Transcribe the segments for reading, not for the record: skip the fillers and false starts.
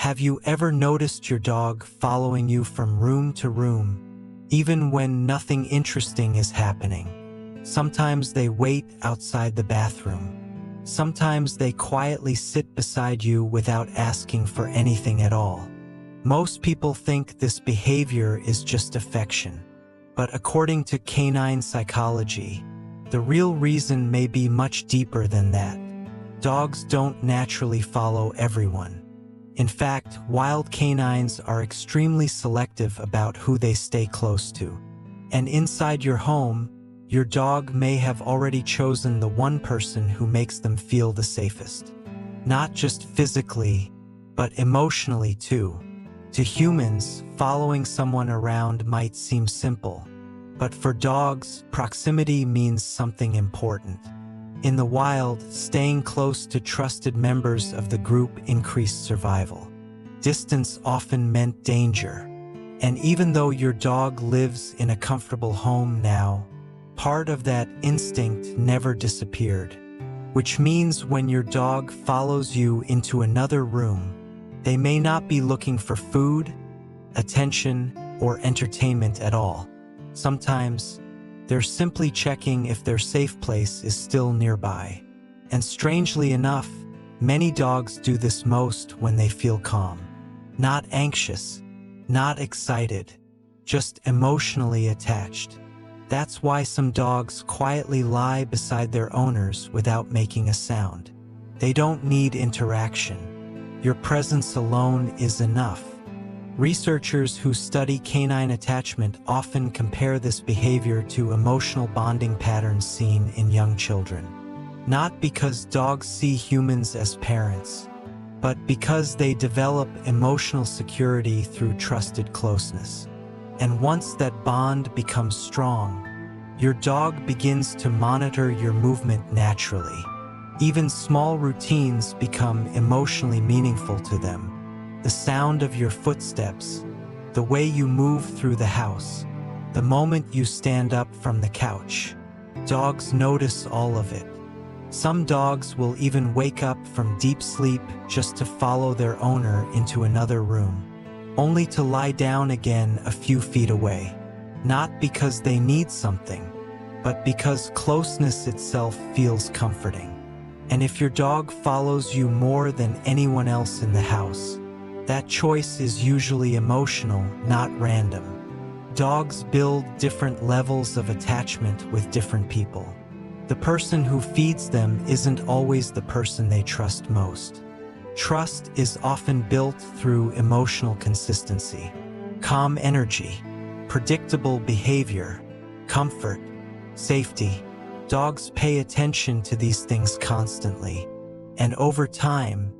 Have you ever noticed your dog following you from room to room, even when nothing interesting is happening? Sometimes they wait outside the bathroom. Sometimes they quietly sit beside you without asking for anything at all. Most people think this behavior is just affection, but according to canine psychology, the real reason may be much deeper than that. Dogs don't naturally follow everyone. In fact, wild canines are extremely selective about who they stay close to. And inside your home, your dog may have already chosen the one person who makes them feel the safest. Not just physically, but emotionally too. To humans, following someone around might seem simple, but for dogs, proximity means something important. In the wild, staying close to trusted members of the group increased survival. Distance often meant danger. And even though your dog lives in a comfortable home now, part of that instinct never disappeared. Which means when your dog follows you into another room, they may not be looking for food, attention, or entertainment at all. Sometimes, they're simply checking if their safe place is still nearby. And strangely enough, many dogs do this most when they feel calm. Not anxious, not excited, just emotionally attached. That's why some dogs quietly lie beside their owners without making a sound. They don't need interaction. Your presence alone is enough. Researchers who study canine attachment often compare this behavior to emotional bonding patterns seen in young children. Not because dogs see humans as parents, but because they develop emotional security through trusted closeness. And once that bond becomes strong, your dog begins to monitor your movement naturally. Even small routines become emotionally meaningful to them. The sound of your footsteps, the way you move through the house, the moment you stand up from the couch. Dogs notice all of it. Some dogs will even wake up from deep sleep just to follow their owner into another room, only to lie down again a few feet away. Not because they need something, but because closeness itself feels comforting. And if your dog follows you more than anyone else in the house, that choice is usually emotional, not random. Dogs build different levels of attachment with different people. The person who feeds them isn't always the person they trust most. Trust is often built through emotional consistency, calm energy, predictable behavior, comfort, safety. Dogs pay attention to these things constantly, and over time,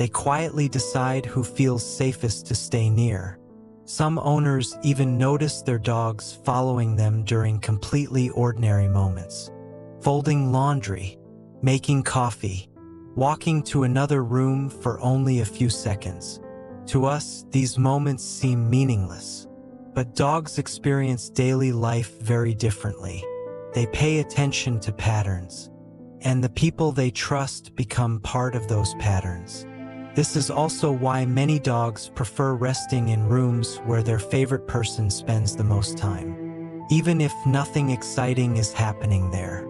they quietly decide who feels safest to stay near. Some owners even notice their dogs following them during completely ordinary moments. Folding laundry, making coffee, walking to another room for only a few seconds. To us, these moments seem meaningless. But dogs experience daily life very differently. They pay attention to patterns, and the people they trust become part of those patterns. This is also why many dogs prefer resting in rooms where their favorite person spends the most time, even if nothing exciting is happening there.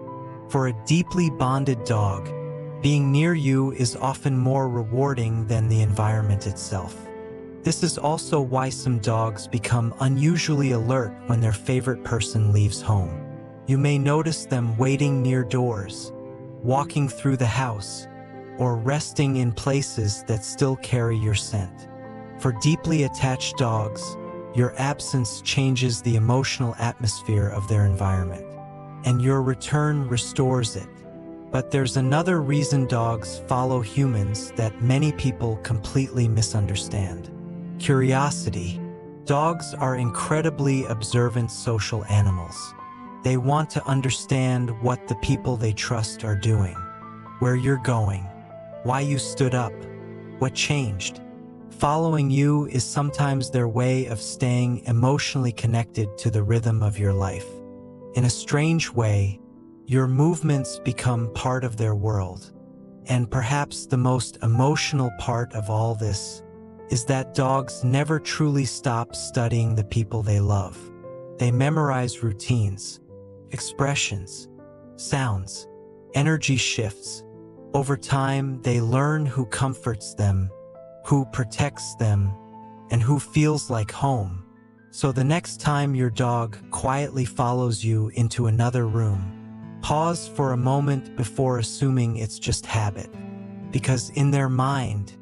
For a deeply bonded dog, being near you is often more rewarding than the environment itself. This is also why some dogs become unusually alert when their favorite person leaves home. You may notice them waiting near doors, walking through the house, or resting in places that still carry your scent. For deeply attached dogs, your absence changes the emotional atmosphere of their environment, and your return restores it. But there's another reason dogs follow humans that many people completely misunderstand. Curiosity. Dogs are incredibly observant social animals. They want to understand what the people they trust are doing, where you're going, why you stood up, what changed. Following you is sometimes their way of staying emotionally connected to the rhythm of your life. In a strange way, your movements become part of their world. And perhaps the most emotional part of all this is that dogs never truly stop studying the people they love. They memorize routines, expressions, sounds, energy shifts. Over time, they learn who comforts them, who protects them, and who feels like home. So the next time your dog quietly follows you into another room, pause for a moment before assuming it's just habit. Because in their mind,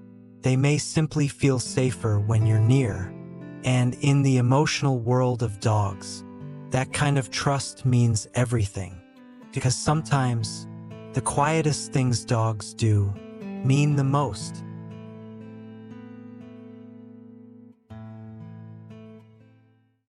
they may simply feel safer when you're near. And in the emotional world of dogs, that kind of trust means everything. Because sometimes, the quietest things dogs do mean the most.